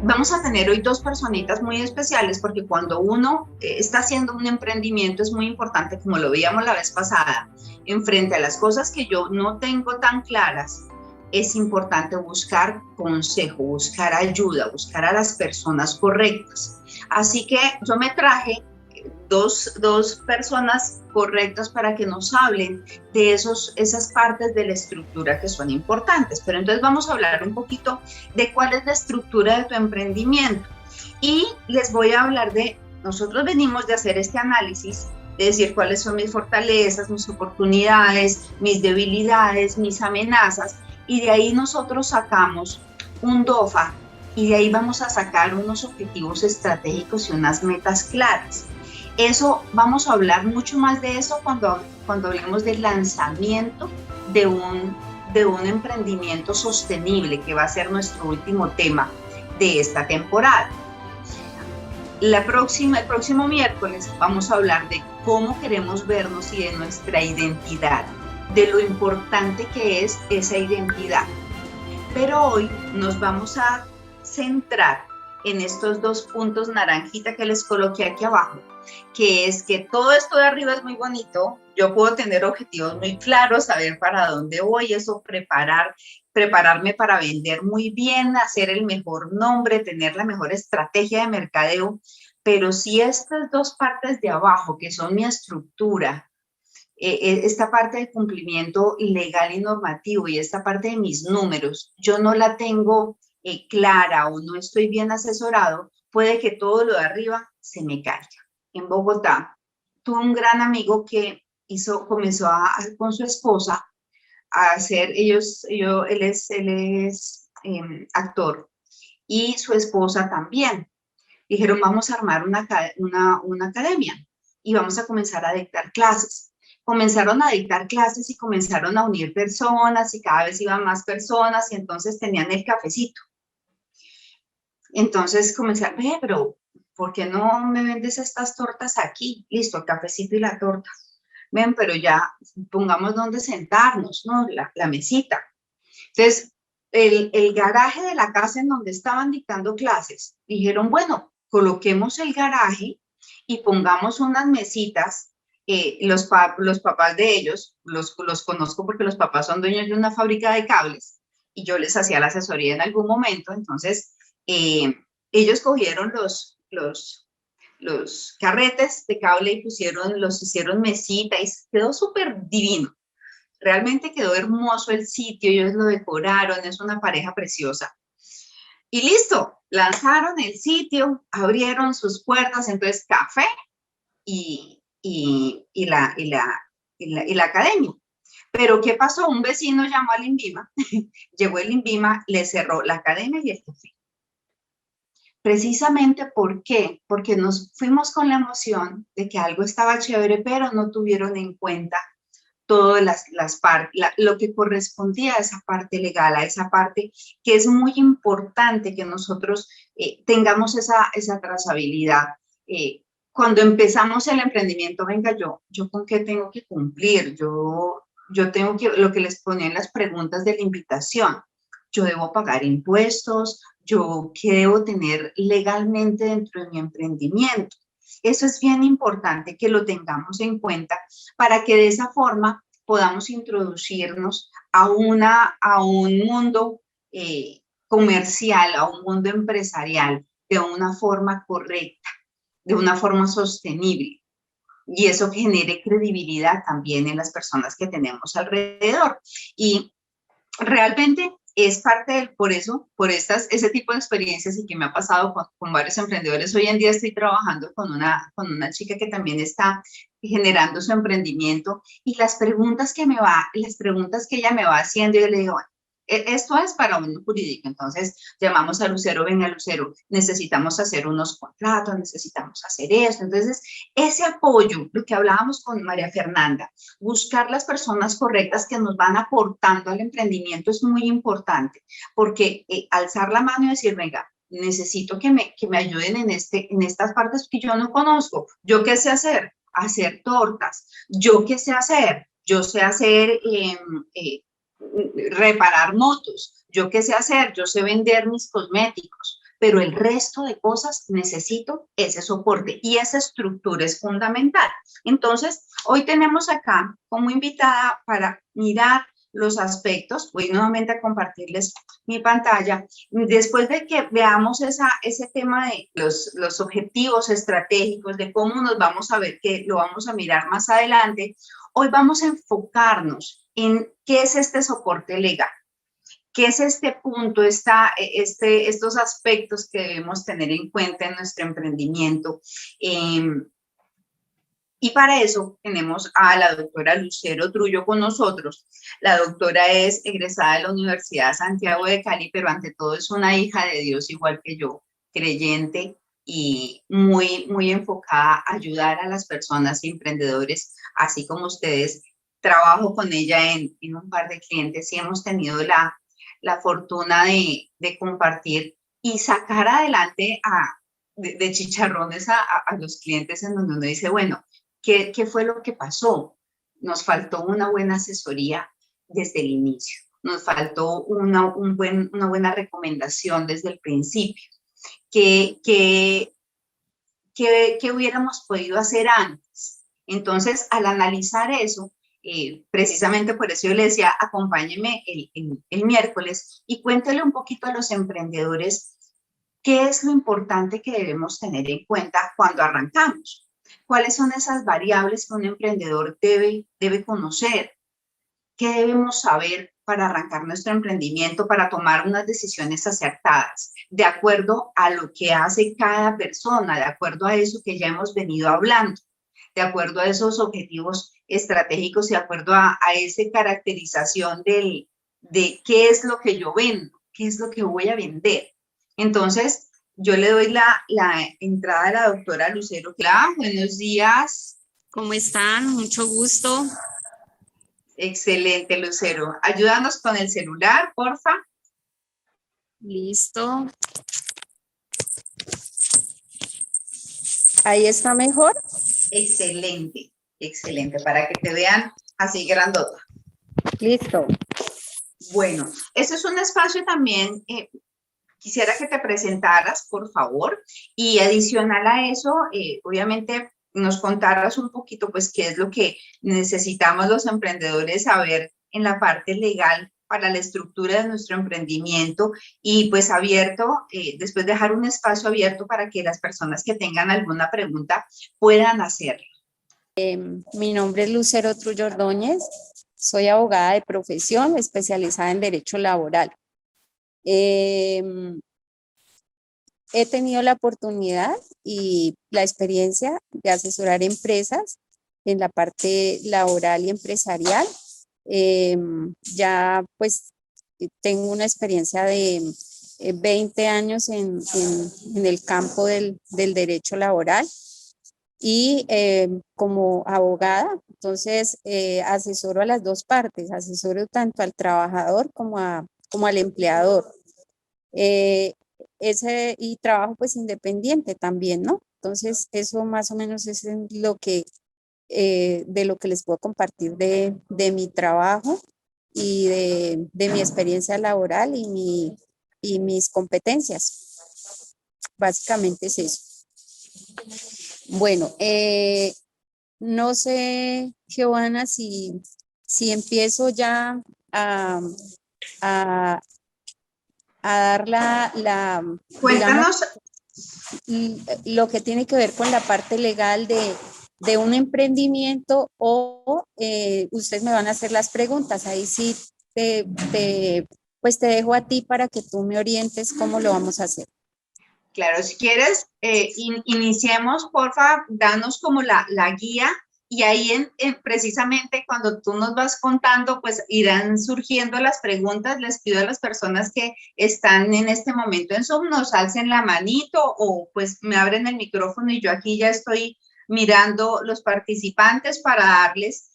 Vamos a tener hoy dos personitas muy especiales porque cuando uno está haciendo un emprendimiento es muy importante, como lo veíamos la vez pasada, en frente a las cosas que yo no tengo tan claras, es importante buscar consejo, buscar ayuda, buscar a las personas correctas. Así que yo me traje dos personas correctas para que nos hablen de esas partes de la estructura que son importantes. Pero entonces vamos a hablar un poquito de cuál es la estructura de tu emprendimiento. Y les voy a hablar nosotros venimos de hacer este análisis, de decir cuáles son mis fortalezas, mis oportunidades, mis debilidades, mis amenazas, y de ahí nosotros sacamos un DOFA, y de ahí vamos a sacar unos objetivos estratégicos y unas metas claras. Eso, vamos a hablar mucho más de eso cuando hablemos del lanzamiento de un emprendimiento sostenible, que va a ser nuestro último tema de esta temporada. El próximo miércoles vamos a hablar de cómo queremos vernos y de nuestra identidad, de lo importante que es esa identidad. Pero hoy nos vamos a centrar en estos dos puntos naranjita que les coloqué aquí abajo, que es que todo esto de arriba es muy bonito, yo puedo tener objetivos muy claros, saber para dónde voy, eso prepararme para vender muy bien, hacer el mejor nombre, tener la mejor estrategia de mercadeo, pero si estas dos partes de abajo, que son mi estructura, esta parte de cumplimiento legal y normativo y esta parte de mis números, yo no la tengo clara o no estoy bien asesorado, puede que todo lo de arriba se me caiga. En Bogotá, tuve un gran amigo que comenzó con su esposa a hacer, él es actor y su esposa también. Dijeron, vamos a armar una academia y vamos a comenzar a dictar clases. Comenzaron a dictar clases y comenzaron a unir personas y cada vez iban más personas y entonces tenían el cafecito. Entonces comenzaron, pero ¿por qué no me vendes estas tortas aquí? Listo, el cafecito y la torta. Ven, pero ya pongamos dónde sentarnos, ¿no? La mesita. Entonces, el garaje de la casa en donde estaban dictando clases, dijeron, bueno, coloquemos el garaje y pongamos unas mesitas. Los papás de ellos, los conozco porque los papás son dueños de una fábrica de cables y yo les hacía la asesoría en algún momento. Entonces, ellos cogieron los carretes de cable y los hicieron mesita y quedó súper divino. Realmente quedó hermoso el sitio, ellos lo decoraron, es una pareja preciosa. Y listo, lanzaron el sitio, abrieron sus puertas, entonces café y la academia. Pero ¿qué pasó? Un vecino llamó al INVIMA, llegó el INVIMA, le cerró la academia y el café. Precisamente, ¿por qué? Porque nos fuimos con la emoción de que algo estaba chévere, pero no tuvieron en cuenta todas las partes, lo que correspondía a esa parte legal, a esa parte que es muy importante que nosotros tengamos esa trazabilidad. Cuando empezamos el emprendimiento, venga, yo con qué tengo que cumplir, yo tengo que, lo que les ponía en las preguntas de la invitación, yo debo pagar impuestos, yo qué debo tener legalmente dentro de mi emprendimiento. Eso es bien importante que lo tengamos en cuenta para que de esa forma podamos introducirnos a un mundo comercial, a un mundo empresarial de una forma correcta, de una forma sostenible. Y eso genere credibilidad también en las personas que tenemos alrededor. Y realmente es parte por ese tipo de experiencias y que me ha pasado con varios emprendedores. Hoy en día estoy trabajando con una chica que también está generando su emprendimiento y las preguntas que ella me va haciendo, yo le digo, bueno, esto es para un jurídico, entonces llamamos a Lucero, venga Lucero, necesitamos hacer unos contratos, necesitamos hacer esto. Entonces, ese apoyo, lo que hablábamos con María Fernanda, buscar las personas correctas que nos van aportando al emprendimiento es muy importante, porque alzar la mano y decir, venga, necesito que me ayuden en estas partes que yo no conozco. ¿Yo qué sé hacer? Hacer tortas. ¿Yo qué sé hacer? Yo sé hacer reparar motos. ¿Yo qué sé hacer? Yo sé vender mis cosméticos. pero el resto de cosas necesito ese soporte y esa estructura es fundamental. Entonces, hoy tenemos acá como invitada para mirar los aspectos, voy nuevamente a compartirles mi pantalla, después de que veamos ese tema de los objetivos estratégicos, de cómo nos vamos a ver, que lo vamos a mirar más adelante, hoy vamos a enfocarnos en qué es este soporte legal. ¿Qué es este punto, estos aspectos que debemos tener en cuenta en nuestro emprendimiento? Y para eso tenemos a la doctora Lucero Trullo con nosotros. La doctora es egresada de la Universidad de Santiago de Cali, pero ante todo es una hija de Dios igual que yo, creyente y muy enfocada a ayudar a las personas y emprendedores, así como ustedes. Trabajo con ella en un par de clientes y hemos tenido la fortuna de compartir y sacar adelante de chicharrones a los clientes en donde uno dice, bueno, ¿qué fue lo que pasó? Nos faltó una buena asesoría desde el inicio, nos faltó una buena recomendación desde el principio, que hubiéramos podido hacer antes. Entonces, al analizar eso, precisamente por eso yo le decía, acompáñeme el miércoles y cuéntele un poquito a los emprendedores qué es lo importante que debemos tener en cuenta cuando arrancamos. ¿Cuáles son esas variables que un emprendedor debe conocer? ¿Qué debemos saber para arrancar nuestro emprendimiento, para tomar unas decisiones acertadas, de acuerdo a lo que hace cada persona, de acuerdo a eso que ya hemos venido hablando, de acuerdo a esos objetivos estratégicos y de acuerdo a esa caracterización de qué es lo que yo vendo, qué es lo que voy a vender? Entonces, yo le doy la entrada a la doctora Lucero. Hola, buenos días. ¿Cómo están? Mucho gusto. Excelente, Lucero. Ayúdanos con el celular, porfa. Listo. ¿Ahí está mejor? Excelente, excelente, para que te vean así grandota. Listo. Bueno, ese es un espacio también, quisiera que te presentaras, por favor, y adicional a eso, obviamente nos contaras un poquito, pues, qué es lo que necesitamos los emprendedores saber en la parte legal para la estructura de nuestro emprendimiento y pues abierto, después dejar un espacio abierto para que las personas que tengan alguna pregunta puedan hacerlo. Mi nombre es Lucero Trullo Ordóñez, soy abogada de profesión especializada en derecho laboral. He tenido la oportunidad y la experiencia de asesorar empresas en la parte laboral y empresarial. Ya pues tengo una experiencia de 20 años en el campo del derecho laboral y como abogada, entonces asesoro a las dos partes, asesoro tanto al trabajador como al empleador. Y trabajo pues independiente también, ¿no? Entonces eso más o menos es lo que de lo que les puedo compartir de mi trabajo y de mi experiencia laboral y mis competencias. Básicamente es eso. Bueno, no sé, Giovanna, si empiezo ya a dar Cuéntanos. digamos, lo que tiene que ver con la parte legal de un emprendimiento o ustedes me van a hacer las preguntas. Ahí sí pues te dejo a ti para que tú me orientes cómo lo vamos a hacer. Claro, si quieres, iniciemos, porfa, danos como la guía y ahí precisamente cuando tú nos vas contando, pues irán surgiendo las preguntas. Les pido a las personas que están en este momento en Zoom, nos alcen la manito o pues me abren el micrófono y yo aquí ya estoy mirando los participantes para darles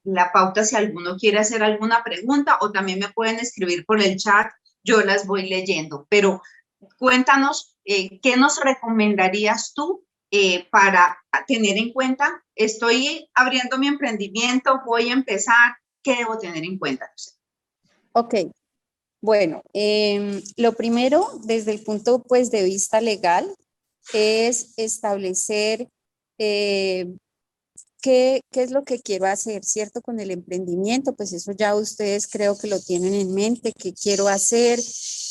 la pauta si alguno quiere hacer alguna pregunta o también me pueden escribir por el chat, yo las voy leyendo, pero cuéntanos, ¿qué nos recomendarías tú para tener en cuenta? Estoy abriendo mi emprendimiento, voy a empezar, ¿qué debo tener en cuenta? Ok, Bueno, lo primero, desde el punto pues, de vista legal, es establecer qué es lo que quiero hacer, ¿cierto? Con el emprendimiento, pues eso ya ustedes creo que lo tienen en mente, qué quiero hacer,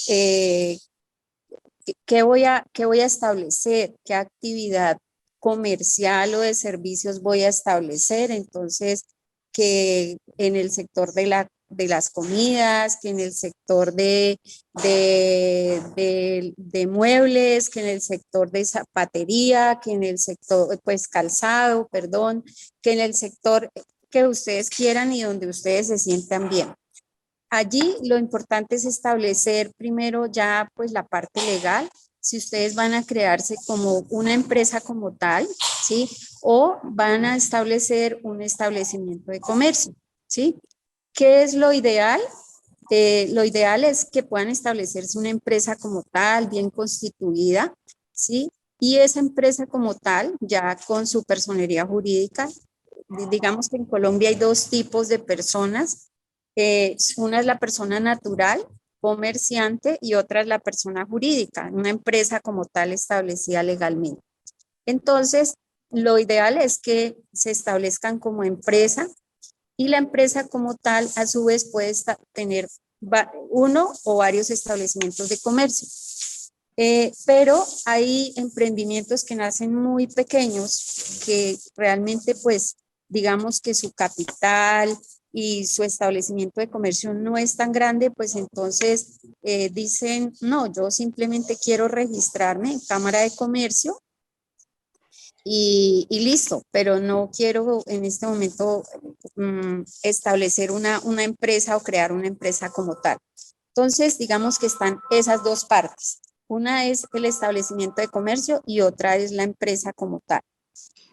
eh, qué voy a establecer, qué actividad comercial o de servicios voy a establecer. Entonces, que en el sector de las comidas, que en el sector de muebles, que en el sector de zapatería, que en el sector, pues calzado, perdón, que en el sector que ustedes quieran y donde ustedes se sientan bien. Allí lo importante es establecer primero ya pues la parte legal, si ustedes van a crearse como una empresa como tal, ¿sí? O van a establecer un establecimiento de comercio, ¿sí? ¿Qué es lo ideal? Lo ideal es que puedan establecerse una empresa como tal, bien constituida, ¿sí? Y esa empresa como tal, ya con su personería jurídica, digamos que en Colombia hay dos tipos de personas. Una es la persona natural, comerciante, y otra es la persona jurídica, una empresa como tal establecida legalmente. Entonces, lo ideal es que se establezcan como empresa y la empresa como tal, a su vez, puede tener uno o varios establecimientos de comercio. Pero hay emprendimientos que nacen muy pequeños, que realmente pues digamos que su capital y su establecimiento de comercio no es tan grande, pues entonces dicen, no, yo simplemente quiero registrarme en Cámara de Comercio y listo, pero no quiero en este momento establecer una empresa o crear una empresa como tal. Entonces, digamos que están esas dos partes. Una es el establecimiento de comercio y otra es la empresa como tal.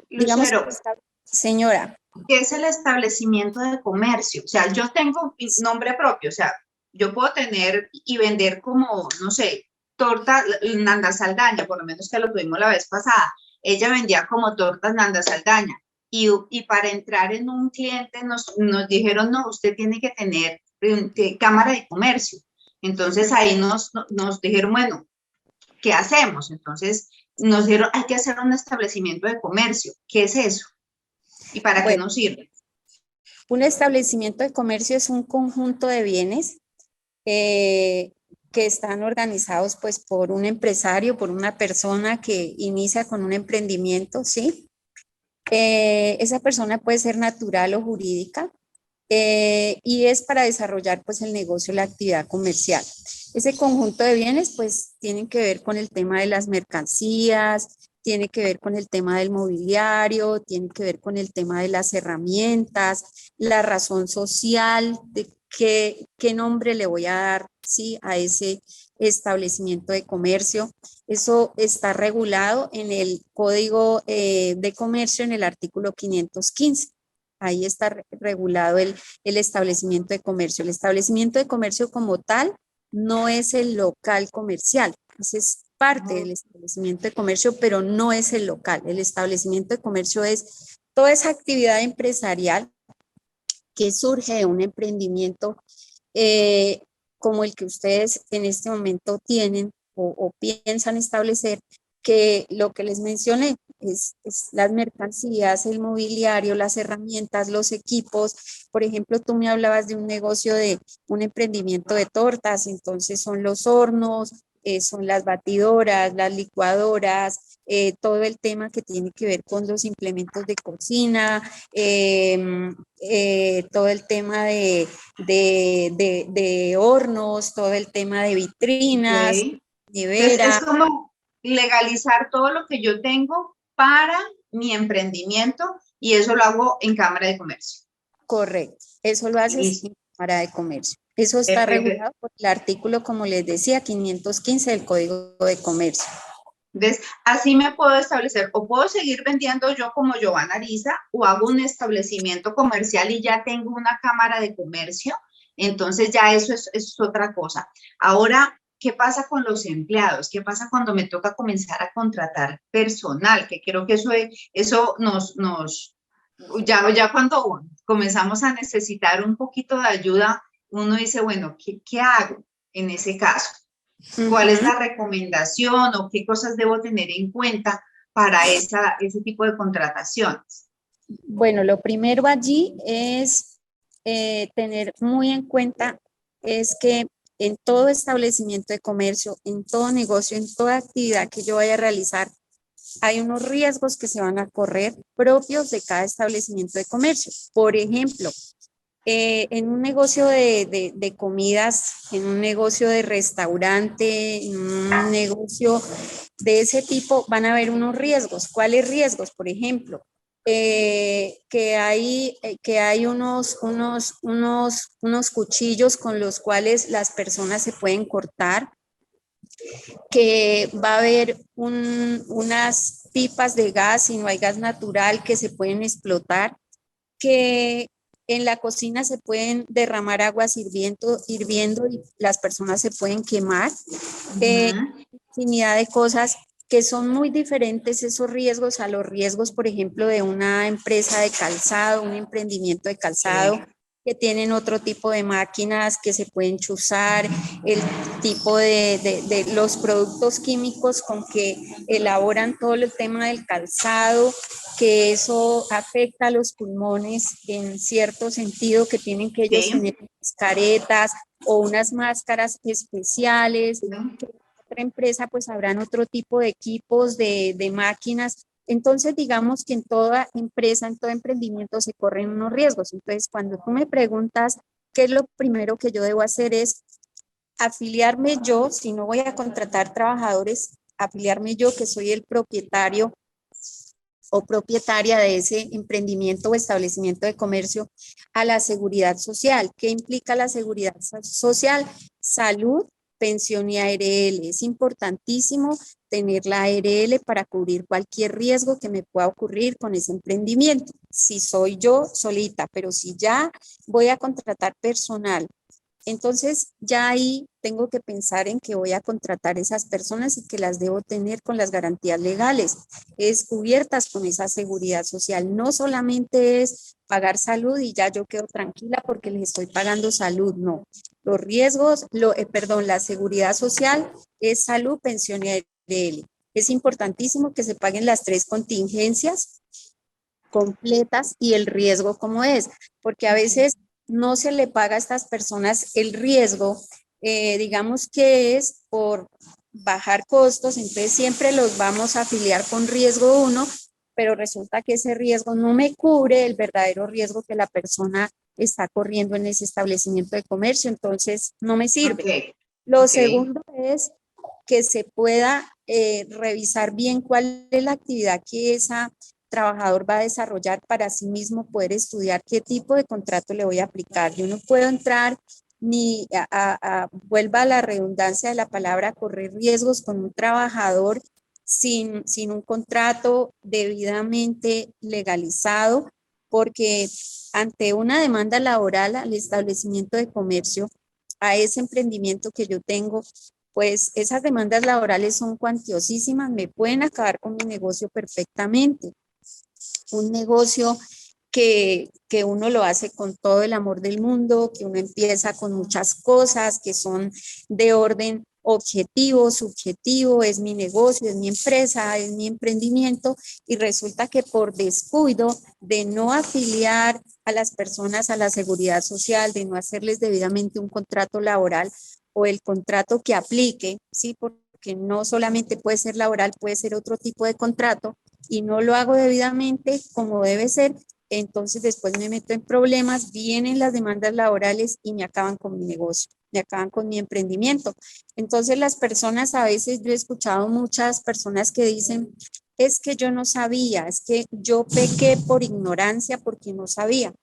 Digamos que Lucero, señora. ¿qué es el establecimiento de comercio? O sea, yo tengo mi nombre propio, o sea, yo puedo tener y vender como, no sé, torta Nanda Saldaña, por lo menos que lo tuvimos la vez pasada. Ella vendía como tortas Nanda Saldaña. Y para entrar en un cliente nos dijeron, no, usted tiene que tener cámara de comercio. Entonces ahí nos dijeron, bueno, ¿qué hacemos? Entonces nos dijeron, hay que hacer un establecimiento de comercio. ¿Qué es eso? ¿Y para qué Bueno, nos sirve? un establecimiento de comercio es un conjunto de bienes eh, que están organizados pues por un empresario, por una persona que inicia con un emprendimiento, ¿sí? Esa persona puede ser natural o jurídica y es para desarrollar pues el negocio, la actividad comercial. Ese conjunto de bienes pues tienen que ver con el tema de las mercancías, tiene que ver con el tema del mobiliario, tiene que ver con el tema de las herramientas, la razón social, de qué nombre le voy a dar, ¿sí? A ese establecimiento de comercio. Eso está regulado en el Código de Comercio en el artículo 515. Ahí está regulado el establecimiento de comercio. El establecimiento de comercio como tal no es el local comercial, ese es parte del establecimiento de comercio, pero no es el local. El establecimiento de comercio es toda esa actividad empresarial que surge de un emprendimiento eh, como el que ustedes en este momento tienen o piensan establecer, que lo que les mencioné es las mercancías, el mobiliario, las herramientas, los equipos. Por ejemplo, tú me hablabas de un negocio de un emprendimiento de tortas, entonces son los hornos, son las batidoras, las licuadoras, todo el tema que tiene que ver con los implementos de cocina, todo el tema de hornos, todo el tema de vitrinas, Okay. Entonces, es neveras. como legalizar todo lo que yo tengo para mi emprendimiento y eso lo hago en Cámara de Comercio. Correcto, eso lo haces Listo. en Cámara de Comercio. Eso está Perfecto. regulado por el artículo, como les decía, 515 del Código de Comercio. Entonces, así me puedo establecer o puedo seguir vendiendo yo como Giovanna Ariza o hago un establecimiento comercial y ya tengo una Cámara de Comercio. Entonces, ya eso es otra cosa. Ahora, ¿qué pasa con los empleados? ¿Qué pasa cuando me toca comenzar a contratar personal? Que creo que eso ya cuando comenzamos a necesitar un poquito de ayuda, uno dice, bueno, ¿qué hago? en ese caso? ¿Cuál es Ujú. la recomendación o qué cosas debo tener en cuenta para ese tipo de contrataciones? Bueno, lo primero allí es tener muy en cuenta es que en todo establecimiento de comercio, en todo negocio, en toda actividad que yo vaya a realizar, hay unos riesgos que se van a correr propios de cada establecimiento de comercio. Por ejemplo, en un negocio de comidas, en un negocio de restaurante, en un negocio de ese tipo, van a haber unos riesgos. ¿Cuáles riesgos? Por ejemplo, que hay unos cuchillos con los cuales las personas se pueden cortar, que va a haber unas pipas de gas, si no hay gas natural, que se pueden explotar, que en la cocina se pueden derramar aguas hirviendo y las personas se pueden quemar. Eh, Ujú. Infinidad de cosas que son muy diferentes esos riesgos a los riesgos, por ejemplo, de una empresa de calzado, un emprendimiento de calzado, Sí. que tienen otro tipo de máquinas que se pueden chuzar, el tipo de los productos químicos con que elaboran todo el tema del calzado, que eso afecta a los pulmones en cierto sentido, que tienen que ellos Sí. tener unas caretas o unas máscaras especiales. Sí. Otra empresa pues habrán otro tipo de equipos, de máquinas. Entonces, digamos que en toda empresa, en todo emprendimiento se corren unos riesgos. Entonces, cuando tú me preguntas qué es lo primero que yo debo hacer es afiliarme yo, si no voy a contratar trabajadores, afiliarme yo que soy el propietario o propietaria de ese emprendimiento o establecimiento de comercio a la seguridad social. ¿Qué implica la seguridad social? Salud, pensión y ARL. Es importantísimo tener la ARL para cubrir cualquier riesgo que me pueda ocurrir con ese emprendimiento. Si soy yo solita, pero si ya voy a contratar personal, entonces ya ahí tengo que pensar en que voy a contratar esas personas y que las debo tener con las garantías legales, es cubiertas con esa seguridad social. No solamente es pagar salud y ya yo quedo tranquila porque les estoy pagando salud, no. Los riesgos, perdón, la seguridad social es salud, pensión y ARL. Es importantísimo que se paguen las tres contingencias completas y el riesgo como es, porque a veces no se le paga a estas personas el riesgo, digamos que es por bajar costos, entonces siempre los vamos a afiliar con riesgo uno, pero resulta que ese riesgo no me cubre el verdadero riesgo que la persona está corriendo en ese establecimiento de comercio, entonces no me sirve. Ok. Lo Ok. segundo es que se pueda revisar bien cuál es la actividad que esa trabajador va a desarrollar para sí mismo poder estudiar qué tipo de contrato le voy a aplicar. Yo no puedo entrar ni vuelva a la redundancia de la palabra, correr riesgos con un trabajador sin un contrato debidamente legalizado, porque ante una demanda laboral al establecimiento de comercio, a ese emprendimiento que yo tengo, pues esas demandas laborales son cuantiosísimas, me pueden acabar con mi negocio perfectamente. Un negocio que uno lo hace con todo el amor del mundo, que uno empieza con muchas cosas que son de orden objetivo, subjetivo, es mi negocio, es mi empresa, es mi emprendimiento, y resulta que por descuido de no afiliar a las personas a la seguridad social, de no hacerles debidamente un contrato laboral o el contrato que aplique, ¿sí? Porque no solamente puede ser laboral, puede ser otro tipo de contrato, y no lo hago debidamente como debe ser, entonces después me meto en problemas, vienen las demandas laborales y me acaban con mi negocio, me acaban con mi emprendimiento. Entonces las personas, a veces yo he escuchado muchas personas que dicen, es que yo no sabía, es que yo pequé por ignorancia porque no sabía.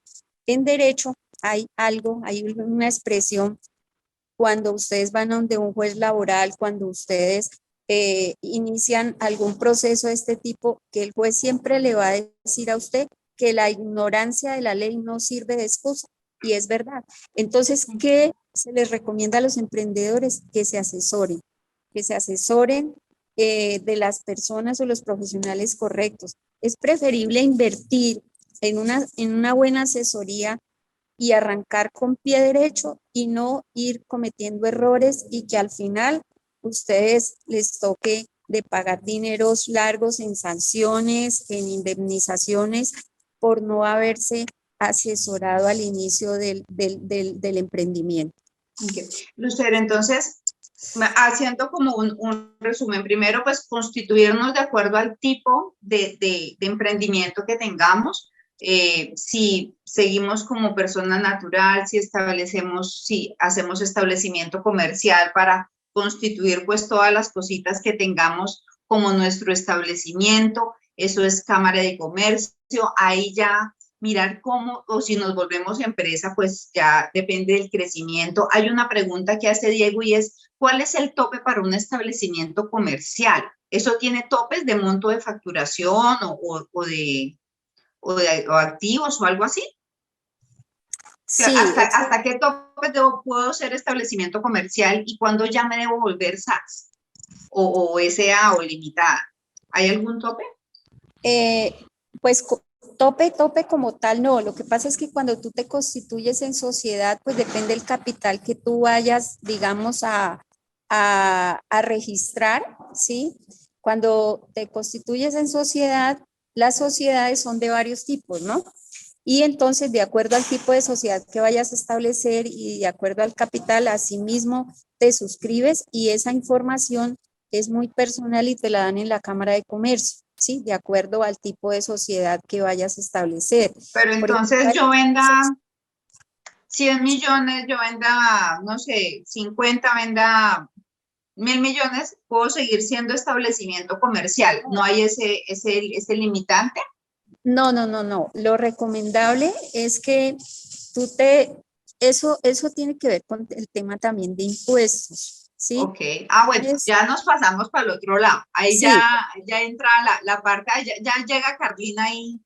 En derecho hay algo, hay una expresión cuando ustedes van a donde un juez laboral, cuando ustedes inician algún proceso de este tipo, que el juez siempre le va a decir a usted que la ignorancia de la ley no sirve de excusa, y es verdad. Entonces, ¿qué se les recomienda a los emprendedores? Que se asesoren de las personas o los profesionales correctos. Es preferible invertir en una buena asesoría y arrancar con pie derecho y no ir cometiendo errores y que al final ustedes les toque de pagar dineros largos en sanciones, en indemnizaciones por no haberse asesorado al inicio del emprendimiento. Okay. Lucero, entonces, haciendo como un resumen, primero pues constituirnos de acuerdo al tipo de emprendimiento que tengamos, si seguimos como persona natural, si hacemos establecimiento comercial para constituir pues todas las cositas que tengamos como nuestro establecimiento, eso es Cámara de Comercio, ahí ya mirar cómo, o si nos volvemos empresa, pues ya depende del crecimiento. Hay una pregunta que hace Diego y es, ¿cuál es el tope para un establecimiento comercial? ¿Eso tiene topes de monto de facturación o activos o algo así? Sí, ¿Hasta qué tope puedo ser establecimiento comercial y cuándo ya me debo volver SAS o SA o limitada? ¿Hay algún tope? Pues tope como tal, no. Lo que pasa es que cuando tú te constituyes en sociedad, pues depende del capital que tú vayas, digamos, a registrar, ¿sí? Cuando te constituyes en sociedad, las sociedades son de varios tipos, ¿no? Y entonces, de acuerdo al tipo de sociedad que vayas a establecer y de acuerdo al capital, asimismo te suscribes y esa información es muy personal y te la dan en la Cámara de Comercio, ¿sí? De acuerdo al tipo de sociedad que vayas a establecer. Pero Por ejemplo, entonces yo venda 100 millones, yo venda, no sé, 50, venda 1.000 millones, puedo seguir siendo establecimiento comercial. ¿No hay ese limitante? no. Lo recomendable es que eso tiene que ver con el tema también de impuestos, ¿sí? Ok. Bueno, ya nos pasamos para el otro lado. Ahí Sí, ya entra la parte, ya llega Carlina ahí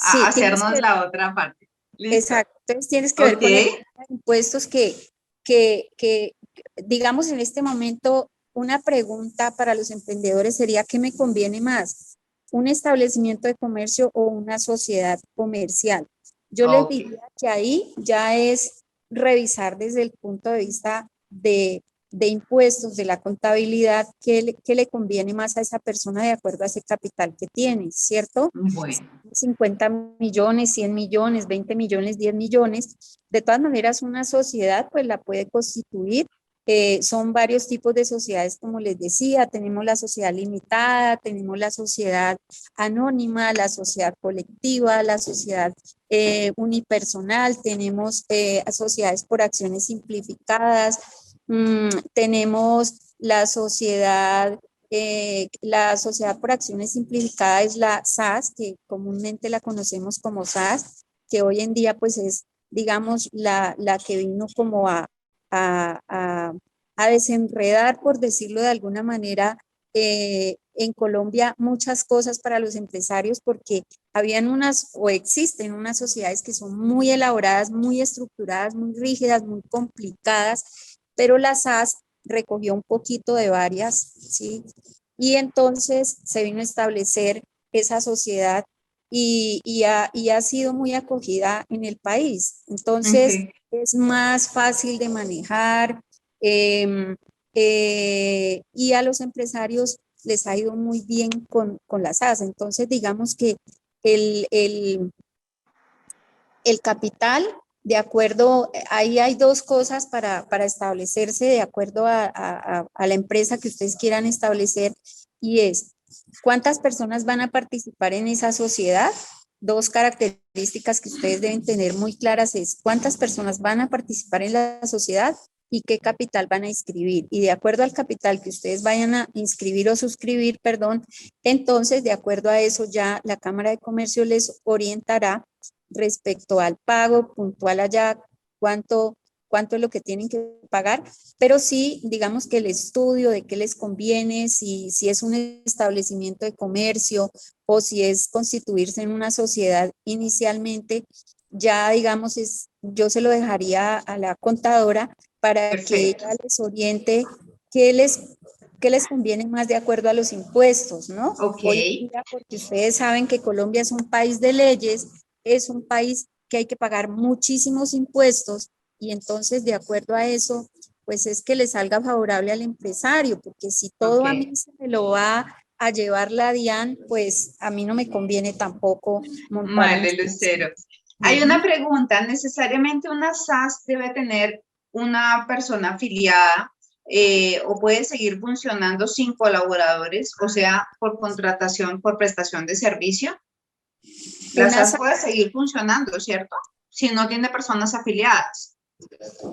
a sí, tienes hacernos que, la otra parte. ¿Listo? exacto, entonces tienes que ver Ok. con el tema de impuestos que, digamos, en este momento, una pregunta para los emprendedores sería, ¿qué me conviene más? ¿Un establecimiento de comercio o una sociedad comercial? Yo les Ok. diría que ahí ya es revisar desde el punto de vista de impuestos, de la contabilidad, qué le conviene más a esa persona de acuerdo a ese capital que tiene, ¿cierto? Bueno. 50 millones, 100 millones, 20 millones, 10 millones. De todas maneras, una sociedad pues la puede constituir. Son varios tipos de sociedades, como les decía, tenemos la sociedad limitada, tenemos la sociedad anónima, la sociedad colectiva, la sociedad unipersonal, tenemos sociedades por acciones simplificadas, tenemos la sociedad por acciones simplificada es la SAS, que comúnmente la conocemos como SAS, que hoy en día pues es, digamos, la que vino como a, a, a desenredar, por decirlo de alguna manera, en Colombia muchas cosas para los empresarios porque habían unas o existen unas sociedades que son muy elaboradas, muy estructuradas, muy rígidas, muy complicadas, pero la SAS recogió un poquito de varias, ¿sí? Y entonces se vino a establecer esa sociedad y ha sido muy acogida en el país. Entonces Ok. es más fácil de manejar y a los empresarios les ha ido muy bien con las SAS. Entonces digamos que el, el, el capital, de acuerdo, ahí hay dos cosas para establecerse de acuerdo a la empresa que ustedes quieran establecer y es cuántas personas van a participar en esa sociedad. Dos características que ustedes deben tener muy claras es cuántas personas van a participar en la sociedad y qué capital van a inscribir. Y de acuerdo al capital que ustedes vayan a inscribir o suscribir, perdón, entonces de acuerdo a eso ya la Cámara de Comercio les orientará respecto al pago puntual allá, cuánto es lo que tienen que pagar, pero sí, digamos que el estudio de qué les conviene, si es un establecimiento de comercio o si es constituirse en una sociedad inicialmente, ya digamos, yo se lo dejaría a la contadora para que Perfecto. ella les oriente qué les, qué les conviene más de acuerdo a los impuestos, ¿no? Ok. Hoy en día, porque ustedes saben que Colombia es un país de leyes, es un país que hay que pagar muchísimos impuestos y entonces de acuerdo a eso, pues es que le salga favorable al empresario, porque si todo a mí se me lo va a llevar la DIAN, pues a mí no me conviene tampoco montar un... Vale, Lucero. Hay una pregunta, ¿necesariamente una SAS debe tener una persona afiliada o puede seguir funcionando sin colaboradores, o sea, por contratación, por prestación de servicio? La Una SAS SAS, puede seguir funcionando, ¿cierto? Si no tiene personas afiliadas.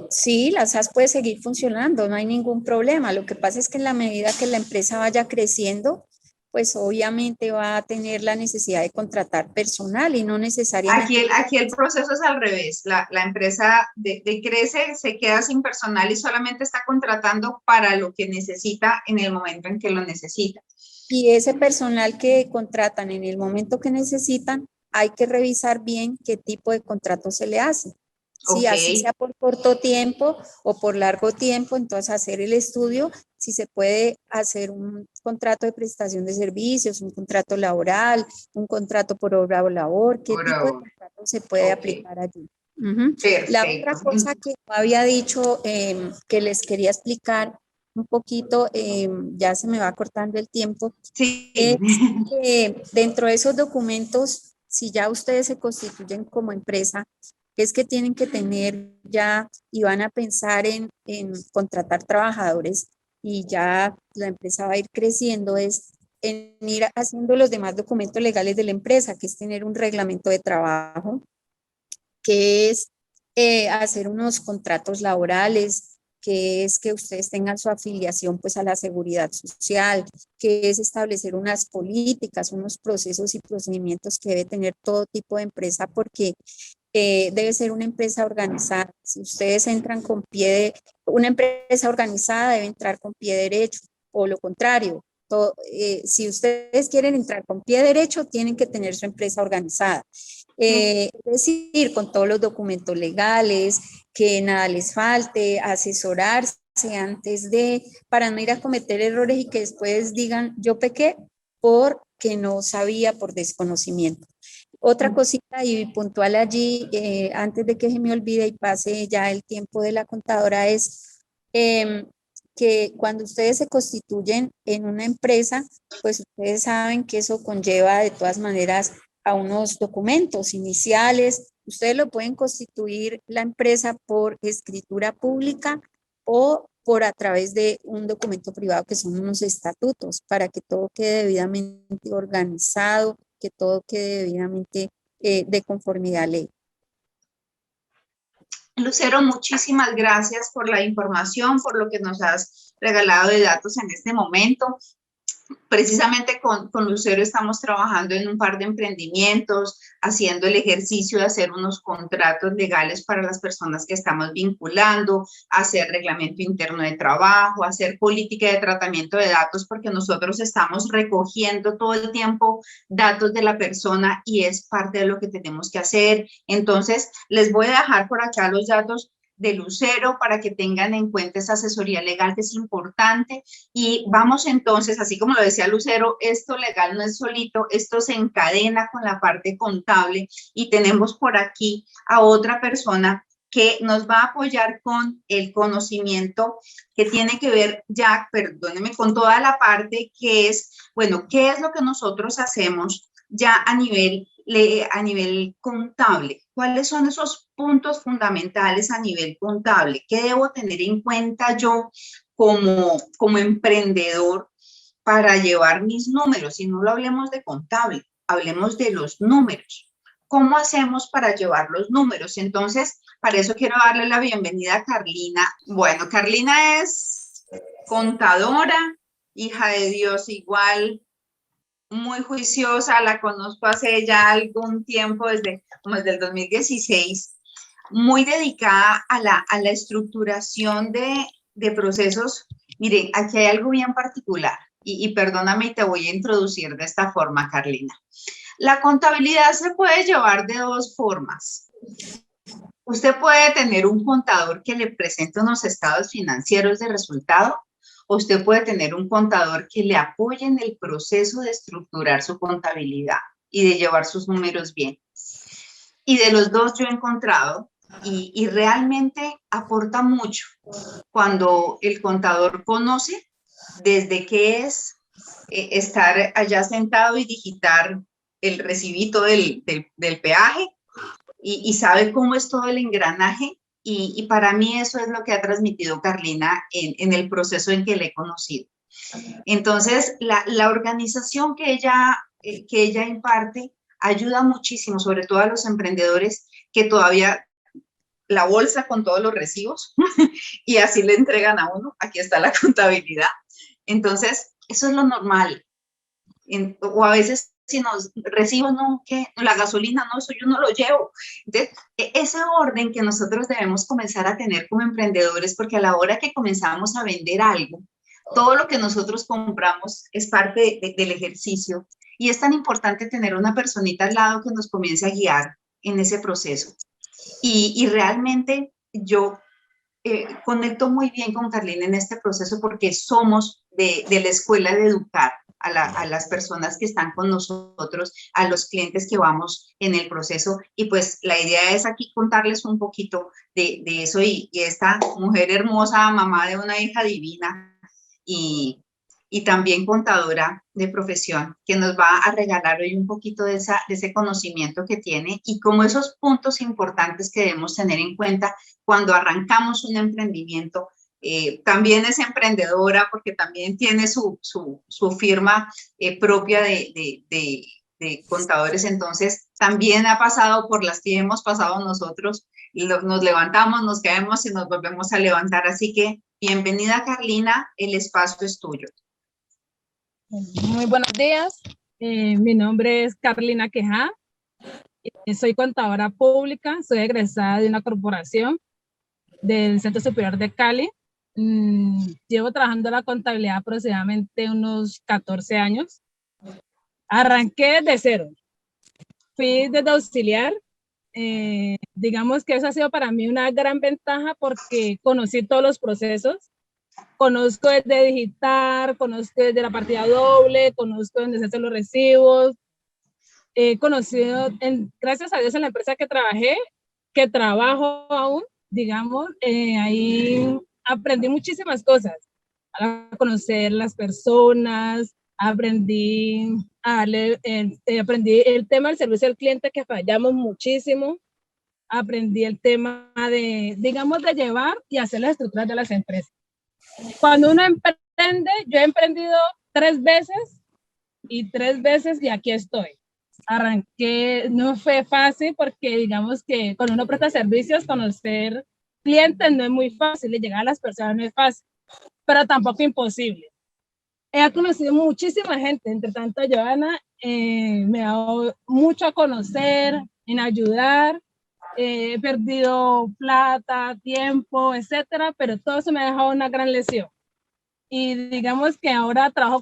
sí, la SAS puede seguir funcionando, no hay ningún problema. Lo que pasa es que en la medida que la empresa vaya creciendo, pues obviamente va a tener la necesidad de contratar personal y no necesariamente... Aquí el proceso es al revés. La empresa crece, se queda sin personal y solamente está contratando para lo que necesita en el momento en que lo necesita. Y ese personal que contratan en el momento que necesitan, hay que revisar bien qué tipo de contrato se le hace. Si así sea por corto tiempo o por largo tiempo, entonces hacer el estudio si se puede hacer un contrato de prestación de servicios, un contrato laboral, un contrato por obra o labor, qué tipo de contrato se puede aplicar allí. La otra cosa que había dicho que les quería explicar un poquito, ya se me va cortando el tiempo, sí. es que dentro de esos documentos, si ya ustedes se constituyen como empresa, es que tienen que tener ya y van a pensar en contratar trabajadores y ya la empresa va a ir creciendo, es en ir haciendo los demás documentos legales de la empresa, que es tener un reglamento de trabajo, que es hacer unos contratos laborales, que es que ustedes tengan su afiliación pues a la seguridad social, que es establecer unas políticas, unos procesos y procedimientos que debe tener todo tipo de empresa porque debe ser una empresa organizada. Si ustedes entran con una empresa organizada debe entrar con pie derecho o lo contrario. Si ustedes quieren entrar con pie derecho, tienen que tener su empresa organizada. Es decir, con todos los documentos legales, que nada les falte, asesorarse antes para no ir a cometer errores y que después digan, yo pequé porque no sabía por desconocimiento. Otra cosita y puntual allí, antes de que se me olvide y pase ya el tiempo de la contadora, es que cuando ustedes se constituyen en una empresa, pues ustedes saben que eso conlleva de todas maneras a unos documentos iniciales. Ustedes lo pueden constituir la empresa por escritura pública o por a través de un documento privado que son unos estatutos para que todo quede debidamente organizado, que todo quede debidamente de conformidad a ley. Lucero, muchísimas gracias por la información, por lo que nos has regalado de datos en este momento. Precisamente con Lucero estamos trabajando en un par de emprendimientos, haciendo el ejercicio de hacer unos contratos legales para las personas que estamos vinculando, hacer reglamento interno de trabajo, hacer política de tratamiento de datos, porque nosotros estamos recogiendo todo el tiempo datos de la persona y es parte de lo que tenemos que hacer. Entonces, les voy a dejar por acá los datos de Lucero para que tengan en cuenta esa asesoría legal que es importante y vamos entonces, así como lo decía Lucero, esto legal no es solito, esto se encadena con la parte contable y tenemos por aquí a otra persona que nos va a apoyar con el conocimiento que tiene que ver ya, perdónenme, con toda la parte que es, bueno, ¿qué es lo que nosotros hacemos ya a nivel contable? ¿Cuáles son esos puntos fundamentales a nivel contable? ¿Qué debo tener en cuenta yo como emprendedor para llevar mis números? Y no lo hablemos de contable, hablemos de los números. ¿Cómo hacemos para llevar los números? Entonces, para eso quiero darle la bienvenida a Carlina. Bueno, Carlina es contadora, hija de Dios igual, muy juiciosa, la conozco hace ya algún tiempo, como desde el 2016, muy dedicada a la estructuración de procesos. Miren, aquí hay algo bien particular y perdóname y te voy a introducir de esta forma, Carlina. La contabilidad se puede llevar de dos formas. Usted puede tener un contador que le presente unos estados financieros de resultado, o usted puede tener un contador que le apoye en el proceso de estructurar su contabilidad y de llevar sus números bien. Y de los dos yo he encontrado y realmente aporta mucho cuando el contador conoce desde qué es estar allá sentado y digitar el recibito del peaje y sabe cómo es todo el engranaje. Y para mí eso es lo que ha transmitido Carlina en el proceso en que le he conocido. Entonces, la organización que ella imparte ayuda muchísimo, sobre todo a los emprendedores que todavía la bolsa con todos los recibos y así le entregan a uno, aquí está la contabilidad. Entonces, eso es lo normal. O a veces si nos recibo, no, ¿qué? La gasolina, no, eso yo no lo llevo. Entonces, ese orden que nosotros debemos comenzar a tener como emprendedores, porque a la hora que comenzamos a vender algo, todo lo que nosotros compramos es parte del ejercicio y es tan importante tener una personita al lado que nos comience a guiar en ese proceso. Y realmente yo conecto muy bien con Carlina en este proceso porque somos de la escuela de educar a las personas que están con nosotros, a los clientes que vamos en el proceso. Y pues la idea es aquí contarles un poquito de eso y esta mujer hermosa, mamá de una hija divina y también contadora de profesión, que nos va a regalar hoy un poquito de ese conocimiento que tiene y como esos puntos importantes que debemos tener en cuenta cuando arrancamos un emprendimiento. También es emprendedora porque también tiene su firma propia de contadores, entonces también ha pasado por las que hemos pasado nosotros, nos levantamos, nos caemos y nos volvemos a levantar, así que bienvenida Carlina, el espacio es tuyo. Muy buenos días, mi nombre es Carlina Quejada, soy contadora pública, soy egresada de una corporación del Centro Superior de Cali. Llevo trabajando la contabilidad aproximadamente unos 14 años. Arranqué de cero, fui desde auxiliar. Digamos que eso ha sido para mí una gran ventaja porque conocí todos los procesos. Conozco desde digitar, conozco desde la partida doble, conozco donde se hacen los recibos. He conocido, gracias a Dios, en la empresa que trabajé, que trabajo aún, digamos, ahí aprendí muchísimas cosas. A conocer las personas, aprendí aprendí el tema del servicio al cliente, que fallamos muchísimo. Aprendí el tema de, digamos, de llevar y hacer las estructuras de las empresas. Cuando uno emprende, yo he emprendido 3 veces y 3 veces y aquí estoy. Arranqué, no fue fácil porque digamos que cuando uno presta servicios, conocer clientes no es muy fácil y llegar a las personas no es fácil, pero tampoco imposible. He conocido muchísima gente, entre tanto Joana me ha dado mucho a conocer, en ayudar. He perdido plata, tiempo, etcétera, pero todo eso me ha dejado una gran lección. Y digamos que ahora trabajo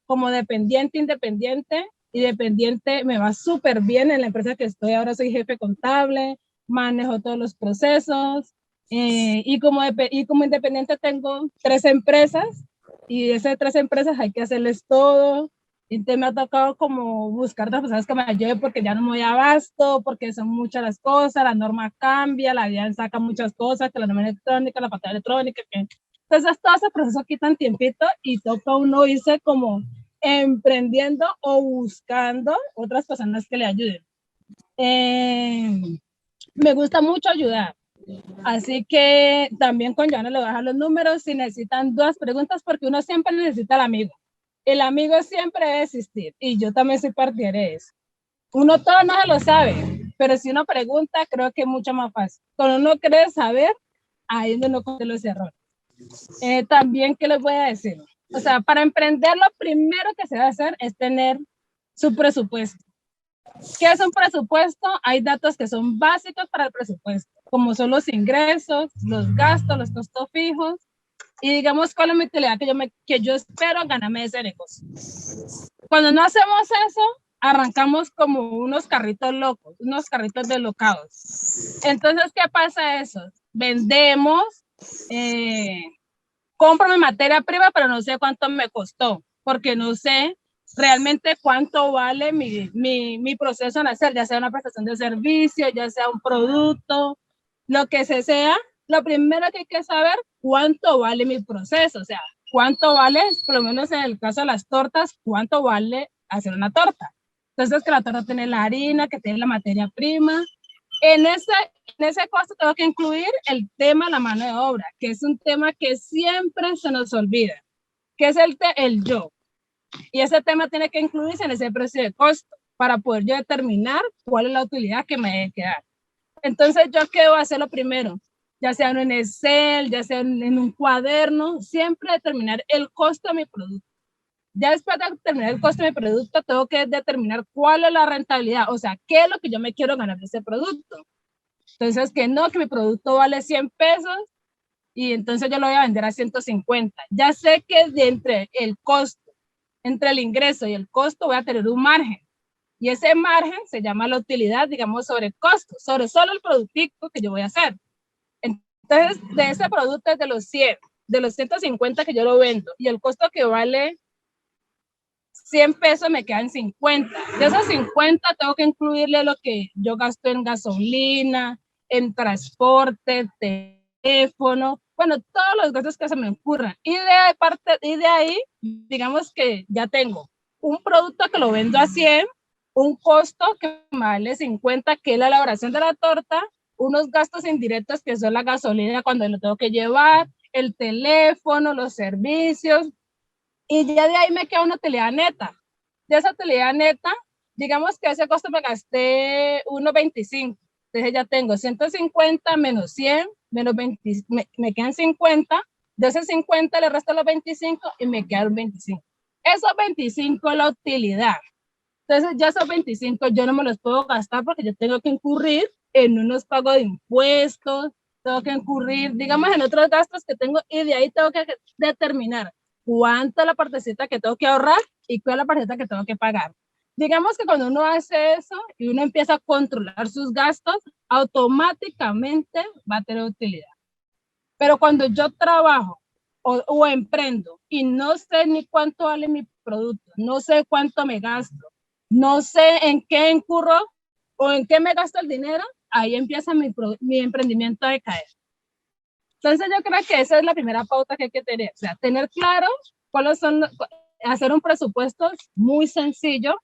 como dependiente, independiente, y dependiente me va súper bien en la empresa que estoy. Ahora soy jefe contable, manejo todos los procesos, y como independiente tengo 3 empresas, y de esas 3 empresas hay que hacerles todo. Entonces me ha tocado como buscar otras personas que me ayuden porque ya no me doy abasto, porque son muchas las cosas, la norma cambia, la DIAN saca muchas cosas, que la norma electrónica, la factura electrónica, que... Entonces todo ese proceso quitan tiempito y toca uno irse como emprendiendo o buscando otras personas que le ayuden. Me gusta mucho ayudar, así que también con Joana le voy a dejar los números si necesitan 2 preguntas, porque uno siempre necesita al amigo. El amigo siempre debe existir y yo también soy partidaria de eso. Uno todo no se lo sabe, pero si uno pregunta, creo que es mucho más fácil. Cuando uno cree saber, ahí es donde uno comete los errores. También, ¿qué les voy a decir? O sea, para emprender lo primero que se debe hacer es tener su presupuesto. ¿Qué es un presupuesto? Hay datos que son básicos para el presupuesto, como son los ingresos, los gastos, los costos fijos, y digamos cuál es mi utilidad que yo espero ganarme de ese negocio. Cuando no hacemos eso, arrancamos como unos carritos locos, unos carritos deslocados. Entonces, ¿qué pasa eso? Vendemos, compro mi materia prima, pero no sé cuánto me costó, porque no sé realmente cuánto vale mi proceso en hacer, ya sea una prestación de servicio, ya sea un producto, lo que sea, lo primero que hay que saber, cuánto vale mi proceso, o sea, cuánto vale, por lo menos en el caso de las tortas, cuánto vale hacer una torta. Entonces, que la torta tiene la harina, que tiene la materia prima. En ese costo tengo que incluir el tema de la mano de obra, que es un tema que siempre se nos olvida, que es el yo. Y ese tema tiene que incluirse en ese precio de costo para poder yo determinar cuál es la utilidad que me debe quedar. Entonces, ¿yo qué voy a hacer lo primero? Ya sea en Excel, ya sea en un cuaderno, siempre determinar el costo de mi producto. Ya después de determinar el costo de mi producto, tengo que determinar cuál es la rentabilidad, o sea, qué es lo que yo me quiero ganar de ese producto. Entonces, que no, que mi producto vale 100 pesos y entonces yo lo voy a vender a 150. Ya sé que de entre el costo, entre el ingreso y el costo voy a tener un margen. Y ese margen se llama la utilidad, digamos, sobre el costo, sobre solo el productico que yo voy a hacer. Entonces, de ese producto es de los 100, de los 150 que yo lo vendo y el costo que vale 100 pesos me quedan 50. De esos 50 tengo que incluirle lo que yo gasto en gasolina, en transporte, teléfono, bueno, todos los gastos que se me ocurran. Y de ahí, digamos que ya tengo un producto que lo vendo a 100, un costo que me vale 50, que es la elaboración de la torta, unos gastos indirectos que son la gasolina cuando lo tengo que llevar, el teléfono, los servicios, y ya de ahí me queda una utilidad neta. De esa utilidad neta, digamos que ese costo me gasté 1.25. Entonces ya tengo 150 menos 100, menos 20, me quedan 50. De esos 50 le resto los 25 y me quedan 25. Esos 25 es la utilidad. Entonces ya esos 25 yo no me los puedo gastar porque yo tengo que incurrir en unos pagos de impuestos, tengo que incurrir, digamos, en otros gastos que tengo y de ahí tengo que determinar cuánto es la partecita que tengo que ahorrar y cuál es la partecita que tengo que pagar. Digamos que cuando uno hace eso y uno empieza a controlar sus gastos, automáticamente va a tener utilidad. Pero cuando yo trabajo o emprendo y no sé ni cuánto vale mi producto, no sé cuánto me gasto, no sé en qué incurro o en qué me gasto el dinero, ahí empieza mi emprendimiento a decaer. Entonces yo creo que esa es la primera pauta que hay que tener, o sea, tener claro cuáles son, hacer un presupuesto muy sencillo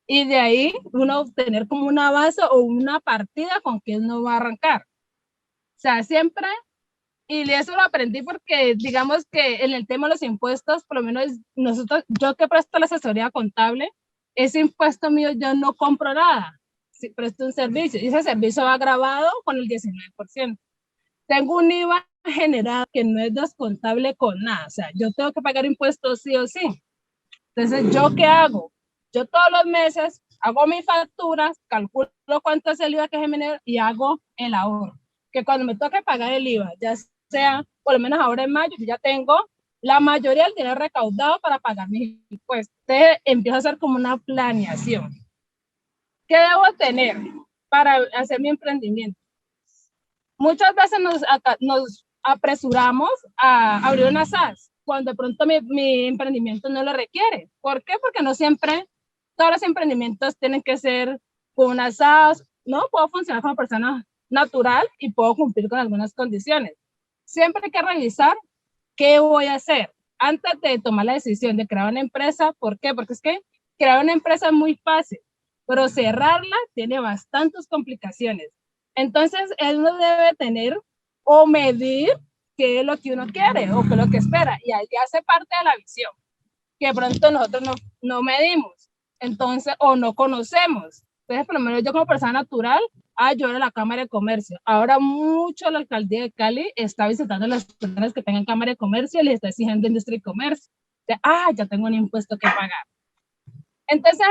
y de ahí uno tener como una base o una partida con que uno va a arrancar. O sea, siempre, y eso lo aprendí porque digamos que en el tema de los impuestos, por lo menos nosotros, yo que presto la asesoría contable, ese impuesto mío yo no compro nada, si presto un servicio y ese servicio va grabado con el 19%. Tengo un IVA generado que no es descontable con nada, o sea, yo tengo que pagar impuestos sí o sí. Entonces, ¿yo qué hago? Yo todos los meses hago mis facturas, calculo cuánto es el IVA que genero y hago el ahorro. Que cuando me toque pagar el IVA, ya sea, por lo menos ahora en mayo, yo ya tengo la mayoría del dinero recaudado para pagar mis impuestos. Entonces, empiezo a hacer como una planeación. ¿Qué debo tener para hacer mi emprendimiento? Muchas veces nos apresuramos a abrir una SAS cuando de pronto mi emprendimiento no lo requiere. ¿Por qué? Porque no siempre todos los emprendimientos tienen que ser con una SAS. No, puedo funcionar como persona natural y puedo cumplir con algunas condiciones. Siempre hay que revisar qué voy a hacer antes de tomar la decisión de crear una empresa. ¿Por qué? Porque es que crear una empresa es muy fácil, pero cerrarla tiene bastantes complicaciones. Entonces, uno debe tener o medir qué es lo que uno quiere o qué es lo que espera. Y ahí hace parte de la visión, que pronto nosotros no medimos, entonces, o no conocemos. Entonces, por lo menos yo como persona natural, yo era la Cámara de Comercio. Ahora mucho la Alcaldía de Cali está visitando a las personas que tengan Cámara de Comercio y les está exigiendo industria y comercio. Ya tengo un impuesto que pagar. Entonces,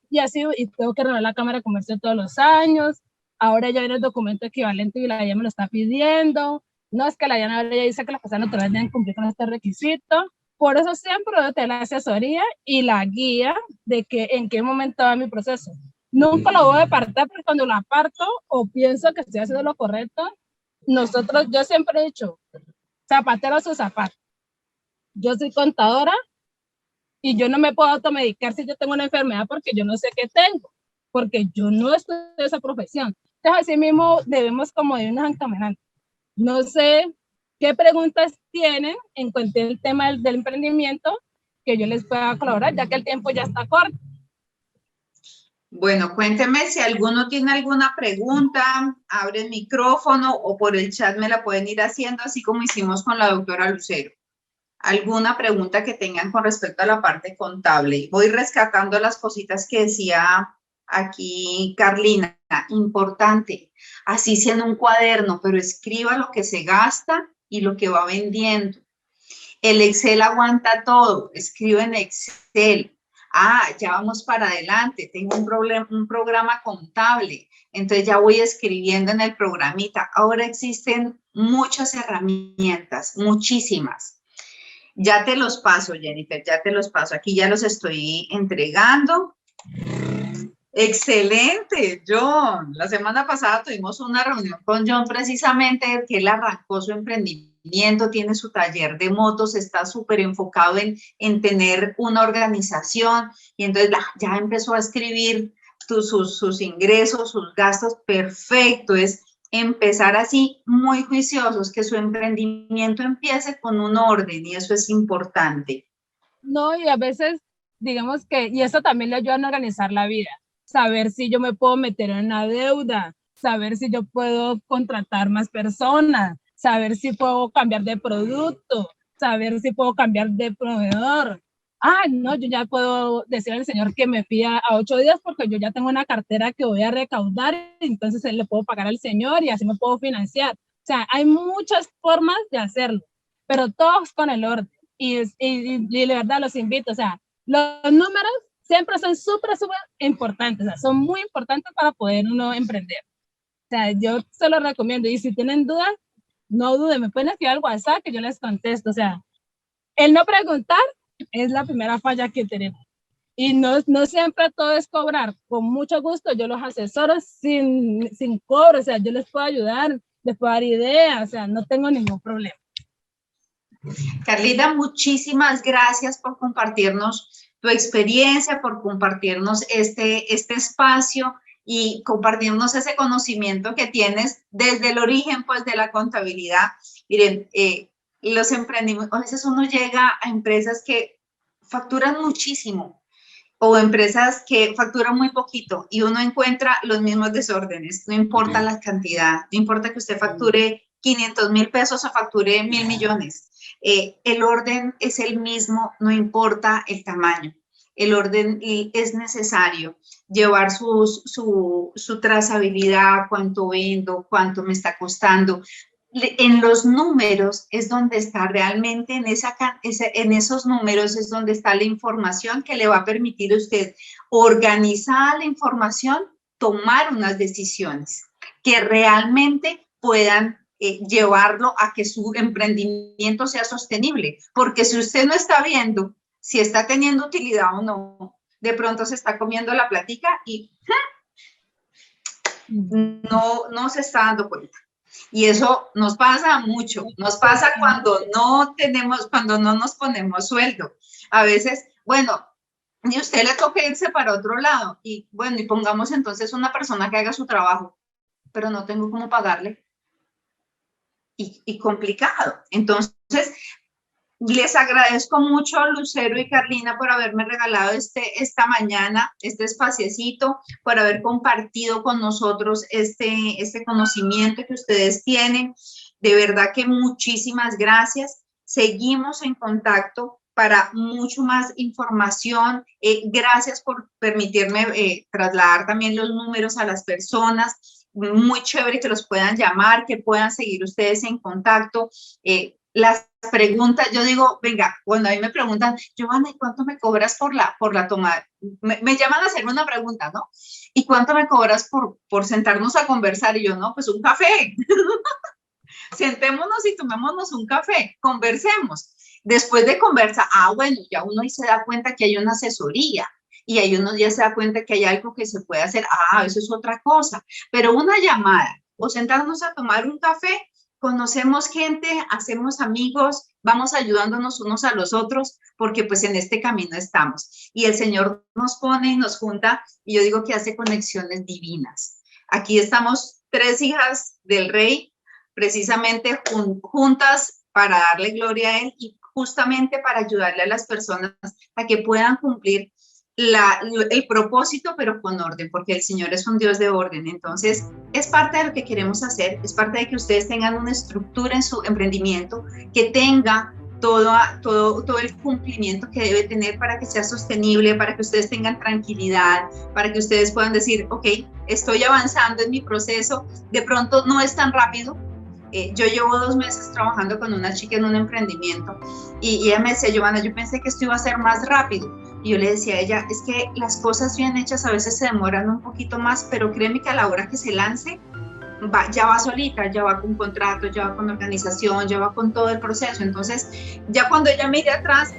y así, y tengo que renovar la Cámara de Comercio todos los años. Ahora ya viene el documento equivalente y la DIAN me lo está pidiendo. No, es que la DIAN ahora ya dice que las personas naturales deben cumplir con este requisito. Por eso siempre debo tener la asesoría y la guía de que en qué momento va mi proceso. Nunca lo voy a apartar porque cuando lo aparto o pienso que estoy haciendo lo correcto, yo siempre he dicho, zapatero a su zapato. Yo soy contadora, Y yo no me puedo automedicar si yo tengo una enfermedad porque yo no sé qué tengo, porque yo no estudio esa profesión. Entonces, así mismo debemos como irnos encaminando. No sé qué preguntas tienen en cuanto al tema del emprendimiento que yo les pueda colaborar, ya que el tiempo ya está corto. Bueno, cuénteme si alguno tiene alguna pregunta, abre el micrófono o por el chat me la pueden ir haciendo, así como hicimos con la doctora Lucero. Alguna pregunta que tengan con respecto a la parte contable. Voy rescatando las cositas que decía aquí Carlina. Importante, así sea en un cuaderno, pero escriba lo que se gasta y lo que va vendiendo. El Excel aguanta todo, escribe en Excel. Ah, ya vamos para adelante, tengo un programa contable, entonces ya voy escribiendo en el programita. Ahora existen muchas herramientas, muchísimas. Ya te los paso, Jennifer, ya te los paso. Aquí ya los estoy entregando. Excelente, John. La semana pasada tuvimos una reunión con John precisamente que él arrancó su emprendimiento, tiene su taller de motos, está súper enfocado en tener una organización y entonces ya empezó a escribir sus ingresos, sus gastos. Perfecto, es empezar así muy juiciosos, que su emprendimiento empiece con un orden y eso es importante. No, y a veces, digamos que, y eso también le ayuda a organizar la vida, saber si yo me puedo meter en una deuda, saber si yo puedo contratar más personas, saber si puedo cambiar de producto, saber si puedo cambiar de proveedor. Ah, no, yo ya puedo decirle al señor que me fía a 8 días porque yo ya tengo una cartera que voy a recaudar, entonces le puedo pagar al señor y así me puedo financiar. O sea, hay muchas formas de hacerlo, pero todos con el orden. Y de verdad los invito, o sea, los números siempre son súper importantes, o sea, son muy importantes para poder uno emprender. O sea, yo se los recomiendo y si tienen dudas, no duden, me pueden escribir al WhatsApp que yo les contesto. O sea, el no preguntar es la primera falla que tenemos. Y no siempre todo es cobrar. Con mucho gusto yo los asesoro sin cobro, o sea, yo les puedo ayudar, les puedo dar ideas, o sea, no tengo ningún problema. Carlita, muchísimas gracias por compartirnos tu experiencia, por compartirnos este espacio y compartirnos ese conocimiento que tienes desde el origen, pues, de la contabilidad. Miren, los emprendimientos, a veces uno llega a empresas que facturan muchísimo o empresas que facturan muy poquito y uno encuentra los mismos desórdenes, no importa la cantidad, no importa que usted facture 500,000 pesos o facture 1,000 millones. El orden es el mismo, no importa el tamaño. El orden es necesario. Llevar su trazabilidad, cuánto vendo, cuánto me está costando. En los números es donde está realmente, en esos números es donde está la información que le va a permitir a usted organizar la información, tomar unas decisiones que realmente puedan llevarlo a que su emprendimiento sea sostenible, porque si usted no está viendo si está teniendo utilidad o no, de pronto se está comiendo la platica y no se está dando cuenta. Y eso nos pasa mucho, nos pasa cuando no nos ponemos sueldo. A veces, bueno, y usted le toca irse para otro lado y bueno, y pongamos entonces una persona que haga su trabajo, pero no tengo cómo pagarle. Y complicado. Entonces, les agradezco mucho a Lucero y Carlina por haberme regalado esta mañana, este espaciecito, por haber compartido con nosotros este conocimiento que ustedes tienen. De verdad que muchísimas gracias. Seguimos en contacto para mucho más información. Gracias por permitirme trasladar también los números a las personas. Muy chévere que los puedan llamar, que puedan seguir ustedes en contacto. Las preguntas, yo digo, venga, cuando a mí me preguntan, Giovanna, ¿y cuánto me cobras por la toma? Me llaman a hacer una pregunta, ¿no? ¿Y cuánto me cobras por sentarnos a conversar? Y yo, no, pues un café. Sentémonos y tomémonos un café, conversemos. Después de conversar, bueno, ya uno ahí se da cuenta que hay una asesoría. Y ahí uno ya se da cuenta que hay algo que se puede hacer. Eso es otra cosa. Pero una llamada o sentarnos a tomar un café, conocemos gente, hacemos amigos, vamos ayudándonos unos a los otros, porque pues en este camino estamos. Y el Señor nos pone y nos junta, y yo digo que hace conexiones divinas. Aquí estamos 3 hijas del Rey, precisamente juntas para darle gloria a Él y justamente para ayudarle a las personas a que puedan cumplir el propósito, pero con orden, porque el Señor es un Dios de orden. Entonces, es parte de lo que queremos hacer, es parte de que ustedes tengan una estructura en su emprendimiento, que tenga todo el cumplimiento que debe tener para que sea sostenible, para que ustedes tengan tranquilidad, para que ustedes puedan decir, ok, estoy avanzando en mi proceso, de pronto no es tan rápido. Yo llevo 2 meses trabajando con una chica en un emprendimiento y ella me decía, Giovanna, yo pensé que esto iba a ser más rápido. Y yo le decía a ella, es que las cosas bien hechas a veces se demoran un poquito más, pero créeme que a la hora que se lance, ya va solita, ya va con contrato, ya va con organización, ya va con todo el proceso. Entonces, ya cuando ella mire atrás,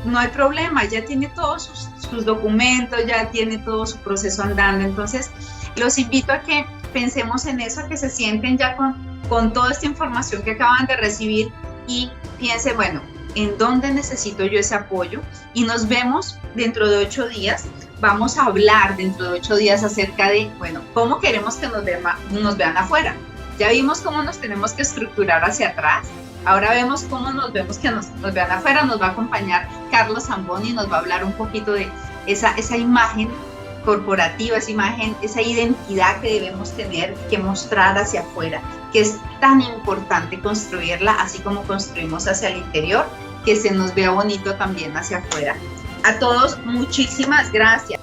no hay problema, ya tiene todos sus documentos, ya tiene todo su proceso andando. Entonces, los invito a que pensemos en eso, a que se sienten ya con toda esta información que acaban de recibir y piensen, bueno, ¿en dónde necesito yo ese apoyo? Y nos vemos dentro de 8 días. Vamos a hablar dentro de 8 días acerca de, bueno, cómo queremos que nos vean afuera. Ya vimos cómo nos tenemos que estructurar hacia atrás. Ahora vemos cómo nos vemos que nos vean afuera. Nos va a acompañar Carlos Zamboni y nos va a hablar un poquito de esa imagen corporativa, esa imagen, esa identidad que debemos tener que mostrar hacia afuera, que es tan importante construirla, así como construimos hacia el interior, que se nos vea bonito también hacia afuera. A todos, muchísimas gracias.